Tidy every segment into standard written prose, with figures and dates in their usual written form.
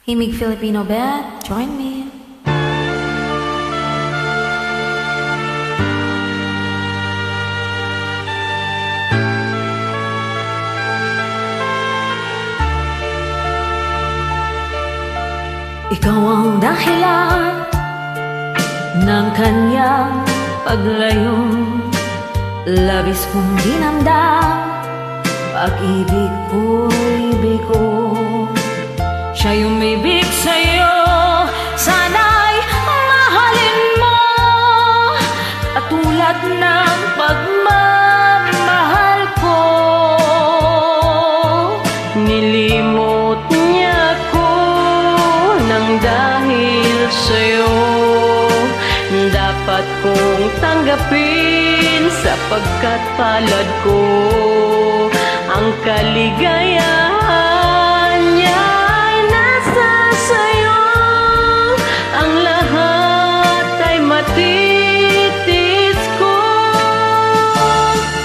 Himig Filipino Beth, join me. Ikaw ang dahilan ng kanyang paglayo, labis kong dinamdam, pag-ibig ko'y bigo. Siya'y umibig sa'yo, sana'y mahalin mo, katulad ng pagmamahal ko. Nilimot niya ko nang dahil sa'yo, dapat kong tanggapin sapagkat palad ko ang kaligayahan niya ay nasa sa'yo. Ang lahat ay matitis ko.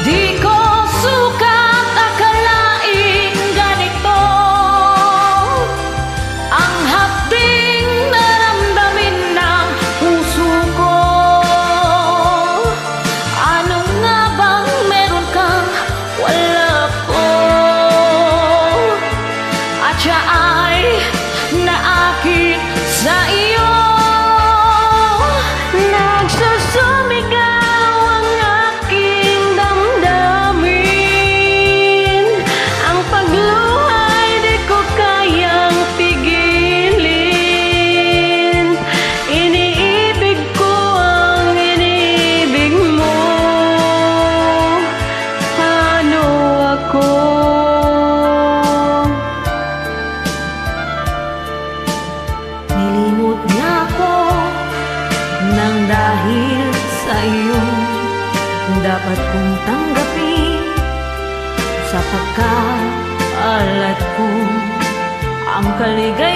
Di ko sukat akalaing ganito ang hapding naramdamin ng puso ko. Ano nga bang meron kang wala ko? At siya ay naakit sa iyo. Nagsusumigaw ang aking damdamin, ang pagluhay di ko kayang pigilin. Iniibig ko ang iniibig mo. Ano ako? Nilimot niya ako nang dahil sa iyo, dapat kong tanggapin sapagkat palad ko ang kaligayahan